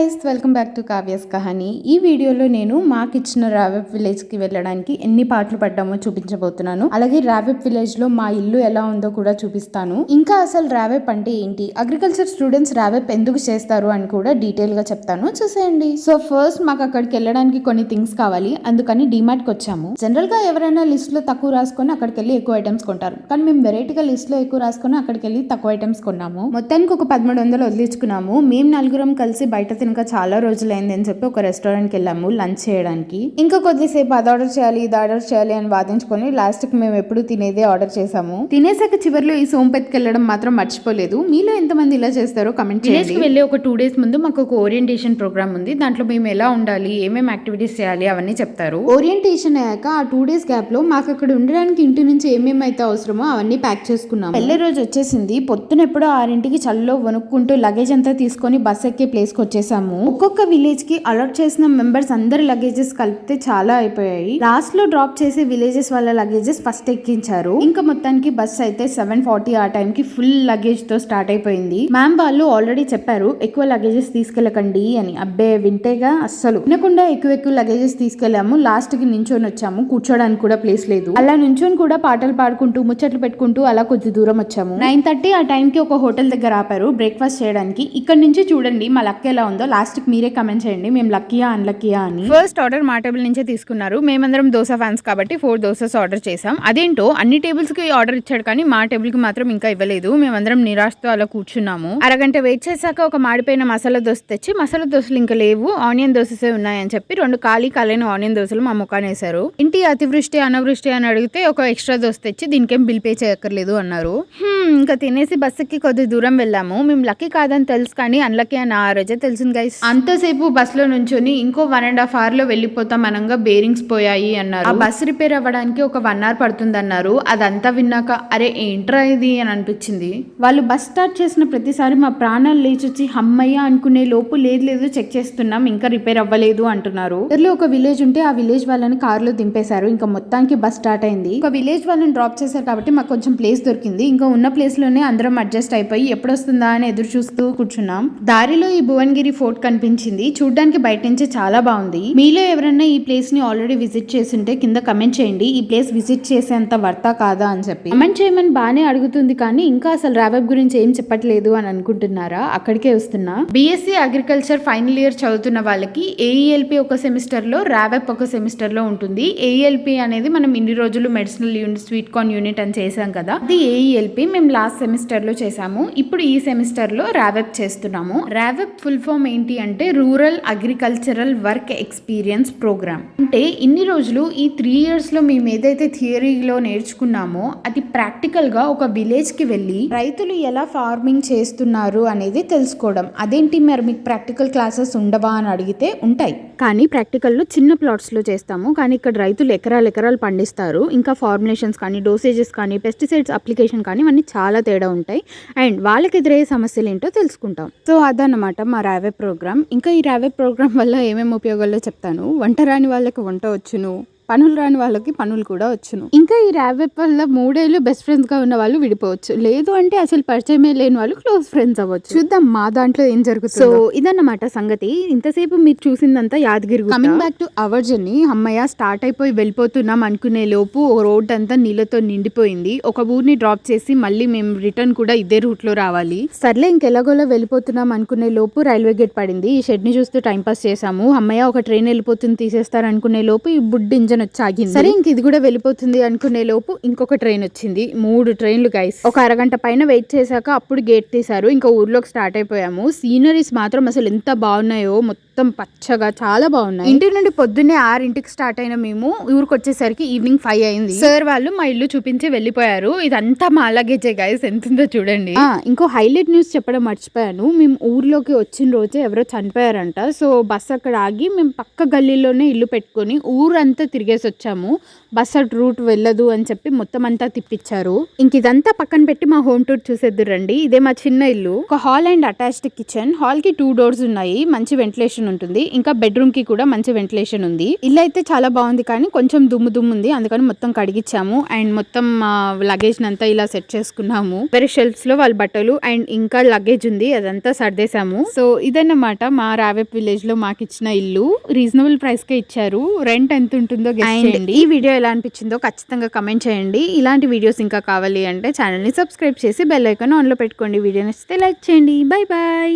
Guys, welcome back to Kavya's Kahani. ఈ వీడియోలో నేను మాకు ఇచ్చిన రావెప్ విలేజ్ కి వెళ్ళడానికి ఎన్ని పాటలు పడ్డామో చూపించబోతున్నాను. అలాగే రావెప్ విలేజ్ లో మా ఇల్లు ఎలా ఉందో కూడా చూపిస్తాను. ఇంకా అసలు రావెప్ అంటే ఏంటి, అగ్రికల్చర్ స్టూడెంట్స్ రావెప్ ఎందుకు చేస్తారు అని కూడా డీటెయిల్ గా చెప్తాను, చూసేయండి. సో ఫస్ట్ మాకు అక్కడికి వెళ్ళడానికి కొన్ని థింగ్స్ కావాలి, అందుకని డిమార్ట్ కి వచ్చాము. జనరల్ గా ఎవరైనా లిస్ట్ లో తక్కువ రాసుకొని అక్కడికి వెళ్ళి ఎక్కువ ఐటమ్స్ కొంటారు, కానీ మేము వెరైటీగా లిస్ట్ లో ఎక్కువ రాసుకొని అక్కడికి వెళ్ళి తక్కువ ఐటమ్స్ కొన్నాము. మొత్తానికి ఒక 1300 వదిలించుకున్నాము. మేము నలుగురం కలిసి బయట తినక చాలా రోజులైంది అని చెప్పి ఒక రెస్టారెంట్ కి వెళ్ళాము లంచ్ చేయడానికి. ఇంకా కొద్దిసేపు అది ఆర్డర్ చేయాలి ఇది ఆర్డర్ చేయాలి అని వాదించుకొని లాస్ట్ కి మేము ఎప్పుడు తినేదే ఆర్డర్ చేసాము. తినేసాక చివరిలో ఈ సోంపెత్కి వెళ్ళడం మాత్రం మర్చిపోలేదు. మీలో ఎంతమంది ఇలా చేస్తారో కమెంట్ చేయండి. వెళ్ళి ఒక 2 days ముందు మాకు ఒక ఓరియంటేషన్ ప్రోగ్రామ్ ఉంది. దాంట్లో మేము ఎలా ఉండాలి, ఏమేమి యాక్టివిటీస్ చేయాలి అవన్నీ చెప్తారు. ఓరియంటేషన్ అయ్యాక ఆ 2 days గ్యాప్ లో మాకు అక్కడ ఉండడానికి ఇంటి నుంచి ఏమేమి అయితే అవసరమో అవన్నీ ప్యాక్ చేసుకున్నాము. వెళ్ళే రోజు వచ్చేసింది. పొద్దున ఎప్పుడో 6ంటికి చల్లో వణుక్కుంటూ లగేజ్ అంతా తీసుకొని బస్ ఎక్కే ప్లేస్ కి వచ్చేసాము. ఒక్కొక్క విలేజ్ కి అలాట్ చేసిన మెంబర్స్ అందరి లగేజెస్ కలిపితే చాలా అయిపోయాయి. లాస్ట్ లో డ్రాప్ చేసే విలేజెస్ వాళ్ళ లగేజెస్ ఫస్ట్ ఎక్కించారు. ఇంకా మొత్తానికి బస్ అయితే 7:40 ఆ టైం కి ఫుల్ లగేజ్ తో స్టార్ట్ అయిపోయింది. మ్యామ్ వాళ్ళు ఆల్రెడీ చెప్పారు ఎక్కువ లగేజెస్ తీసుకెళ్ళకండి అని. అబ్బే వింటేగా అస్సలు వినకుండా ఎక్కువ లగేజెస్ తీసుకెళ్లాము. లాస్ట్ కి నించొని వచ్చాము, కూర్చోడానికి కూడా ప్లేస్ లేదు. అలా నించొని కూడా పాటలు పాడుకుంటూ ముచ్చట్లు పెట్టుకుంటూ అలా కొద్ది దూరం వచ్చాము. 9:30 ఆ టైం కి ఒక హోటల్ దగ్గర ఆపారు బ్రేక్ఫాస్ట్ చేయడానికి. ఇక్కడ నుంచి చూడండి మా లక్ ఎలా ఉందో. లాస్ట్ కి మీరే కమెంట్ చేయండి మేము లక్కీయా అన్లక్కీయా అని. ఫస్ట్ ఆర్డర్ మా టేబుల్ నుంచే తీసుకున్నారు. మేమందరం దోశ ఫ్యాన్స్ కాబట్టి 4 దోసెస్ ఆర్డర్ చేసాం. అదేంటో అన్ని టేబుల్స్ కి ఆర్డర్ ఇచ్చాడు కానీ మా టేబుల్ కి మాత్రం ఇంకా ఇవ్వలేదు. మేమందరం నిరాశతో అలా కూర్చున్నాము. అరగంట వెయిట్ చేశాక ఒక మాడిపోయిన మసాలా దోశ తెచ్చి, మసాలా దోశలు ఇంకా లేవు ఆనియన్ దోసెసే ఉన్నాయని చెప్పి 2 కాలైన ఆనియన్ దోశలు మా ముఖాన్ని వేశారు. ఇంటి అతివృష్టి అనావృష్టి అని అడిగితే ఒక ఎక్స్ట్రా దోశ తెచ్చి దీనికేం బిల్ పే చేయక్కర్లేదు అన్నారు. ఇంకా తినేసి బస్సుకి కొద్ది దూరం వెళ్ళాము. మేము లక్కీ కాదని తెలుసు కానీ అన్లక్కీ అని ఆ రోజే తెలిసింది గైస్. అంతసేపు బస్ లో నుంచొని ఇంకో 1.5 hour లో వెళ్ళిపోతాం అనంగా బేరింగ్స్ పోయాయి అన్నారు. ఆ బస్ రిపేర్ అవ్వడానికి ఒక 1 hour పడుతుంది అన్నారు. అదంతా విన్నాక అరే ఏంట్రా ఇది అని అనిపించింది. వాళ్ళు బస్ స్టార్ట్ చేసిన ప్రతిసారి మా ప్రాణాలు లేచొచ్చి హమ్మయ్య అనుకునే లోపు లేదు చెక్ చేస్తున్నాం ఇంకా రిపేర్ అవ్వలేదు అంటున్నారు. ఇద్దరులో ఒక విలేజ్ ఉంటే ఆ విలేజ్ వాళ్ళని కారులో దింపేశారు. ఇంకా మొత్తానికి బస్ స్టార్ట్ అయింది. ఒక విలేజ్ వాళ్ళని డ్రాప్ చేశారు కాబట్టి మాకు కొంచెం ప్లేస్ దొరికింది. ఇంకా ఉన్న ప్లేస్ లోనే అందరం అడ్జస్ట్ అయిపోయి ఎప్పుడు వస్తుందా అని ఎదురు చూస్తూ కూర్చున్నాం. దారిలో ఈ భువనగిరి ఫోర్ట్ కనిపించింది. చూడ్డానికి బయట నుంచి చాలా బాగుంది. మీలో ఎవరైనా ఈ ప్లేస్ ని ఆల్రెడీ విజిట్ చేస్తుంటే కింద కమెంట్ చేయండి ఈ ప్లేస్ విజిట్ చేసేంత వర్తా కాదా అని చెప్పి. కమెంట్ చేయమని బానే అడుగుతుంది కానీ ఇంకా అసలు రావెప్ గురించి ఏం చెప్పట్లేదు అని అనుకుంటున్నారా, అక్కడికే వస్తున్నా. బీఎస్సీ అగ్రికల్చర్ ఫైనల్ ఇయర్ చదువుతున్న వాళ్ళకి ఏఈఎల్పి ఒక సెమిస్టర్ లో, రావెప్ ఒక సెమిస్టర్ లో ఉంటుంది. ఏఈఎల్పి అనేది మనం ఇన్ని రోజులు medicinal unit, sweet corn unit అని చేసాం కదా, అది ఏఈఎల్పి మేము లాస్ట్ సెమిస్టర్ లో చేసాము. ఇప్పుడు ఈ సెమిస్టర్ లో రావెప్ చేస్తున్నాము. రావెప్ ఫుల్ ఫామ్ ఏంటి అంటే rural agricultural work experience programme. అంటే ఇన్ని రోజులు ఈ 3 years లో మేము ఏదైతే థియరీలో నేర్చుకున్నామో అది ప్రాక్టికల్ గా ఒక విలేజ్ కి వెళ్ళి రైతులు ఎలా ఫార్మింగ్ చేస్తున్నారు అనేది తెలుసుకోవడం. అదేంటి మరి మీకు ప్రాక్టికల్ క్లాసెస్ ఉండవా అని అడిగితే ఉంటాయి, కానీ ప్రాక్టికల్ లో చిన్న ప్లాట్స్ లో చేస్తాము. కానీ ఇక్కడ రైతులు ఎకరాలు పండిస్తారు. ఇంకా ఫార్ములేషన్స్ కానీ, డోసేజెస్ కానీ, పెస్టిసైడ్స్ అప్లికేషన్ కానీ ఇవన్నీ చాలా తేడా ఉంటాయి. అండ్ వాళ్ళకి ఎదురయ్యే సమస్యలు ఏంటో తెలుసుకుంటాం. సో అదన్నమాట మా రావెప్ ప్రోగ్రామ్. ఇంకా ఈ రావెప్ ప్రోగ్రామ్ వల్ల ఏమేమి ఉపయోగాల్లో చెప్తాను. వంట రాని వాళ్ళకి వంట వచ్చును, పనులు రాని వాళ్ళకి పనులు కూడా వచ్చును. ఇంకా ఈ రావెప్ వల్ల 3 ఏళ్ళు బెస్ట్ ఫ్రెండ్స్ గా ఉన్న వాళ్ళు విడిపోవచ్చు, లేదు అంటే అసలు పరిచయమే లేని వాళ్ళు క్లోజ్ ఫ్రెండ్స్ అవ్వచ్చు. చూద్దాం మా దాంట్లో ఏం జరుగుతుంది. సో ఇదన్నమాట సంగతి. ఇంతసేపు మీరు చూసిందంతా Yadagiri. Coming back to our journey. అమ్మయ్య స్టార్ట్ అయిపోయి వెళ్ళిపోతున్నాం అనుకునే లోపు రోడ్ అంతా నీళ్ళతో నిండిపోయింది. ఒక ఊరిని డ్రాప్ చేసి మళ్ళీ మేము రిటర్న్ కూడా ఇదే రూట్ లో రావాలి. సర్లే ఇంకెలాగోలా వెళ్ళిపోతున్నాం అనుకునే లోపు రైల్వే గేట్ పడింది. ఈ షెడ్ ని చూస్తూ టైం పాస్ చేసాము. అమ్మయ్య ఒక ట్రైన్ వెళ్ళిపోతుంది తీసేస్తారు అనుకునే లోపు ఈ బుడ్డి ఇంజన్ వచ్చి ఆగింది. సరే ఇంక ఇది కూడా వెళ్ళిపోతుంది అనుకునే లోపు ఇంకొక ట్రైన్ వచ్చింది. 3 ట్రైన్లు గైస్. ఒక అరగంట పైన వెయిట్ చేశాక అప్పుడు గేట్ తీశారు. ఇంకా ఊర్లోకి స్టార్ట్ అయిపోయాము. సీనరీస్ మాత్రం అసలు ఎంత బాగున్నాయో, మొత్తం పచ్చగా చాలా బాగున్నాయి. ఇంటి నుండి పొద్దున్నే 6ంటికి స్టార్ట్ అయిన మేము ఊరికి వచ్చేసరికి ఈవినింగ్ 5 అయింది. సార్ వాళ్ళు మా ఇల్లు చూపించి వెళ్ళిపోయారు. ఇదంతా మా లగేజే గైస్, ఎంతుందో చూడండి. ఇంకో హైలైట్ న్యూస్ చెప్పడం మర్చిపోయాను. మేము ఊర్లోకి వచ్చిన రోజే ఎవరో చనిపోయారంట. సో బస్ అక్కడ ఆగి మేము పక్క గల్లీలోనే ఇల్లు పెట్టుకొని ఊరంతా తిరిగి తిరిగేసి వచ్చాము. బస్ అటు రూట్ వెళ్ళదు అని చెప్పి మొత్తం అంతా తిప్పించారు. ఇంక ఇదంతా పక్కన పెట్టి మా హోమ్ టూర్ చూసేద్దు రండి. ఇదే మా చిన్న ఇల్లు. ఒక hall and attached kitchen. Hall కి 2 doors ఉన్నాయి. మంచి వెంటిలేషన్ ఉంటుంది. ఇంకా బెడ్రూమ్ కి కూడా మంచి వెంటిలేషన్ ఉంది. ఇల్లు అయితే చాలా బాగుంది, కానీ కొంచెం దుమ్ము ఉంది. అందుకని మొత్తం కడిగిచ్చాము అండ్ మొత్తం లగేజ్ అంతా ఇలా సెట్ చేసుకున్నాము. వేరే షెల్ఫ్స్ లో వాళ్ళ బట్టలు అండ్ ఇంకా లగేజ్ ఉంది, అదంతా సర్దేశాము. సో ఇదన్నమాట మా రావెప్ విలేజ్ లో మాకు ఇచ్చిన ఇల్లు. రీజనబుల్ ప్రైస్ కే ఇచ్చారు. రెంట్ ఎంత ఉంటుందో గెస్ చేయండి. ఈ వీడియో ఎలా అనిపించిందో ఖచ్చితంగా కమెంట్ చేయండి. ఇలాంటి వీడియోస్ ఇంకా కావాలి అంటే ఛానల్ ని సబ్స్క్రైబ్ చేసి బెల్ ఐకాన్ ఆన్ లో పెట్టుకోండి. వీడియో నచ్చితే లైక్ చేయండి. Bye bye.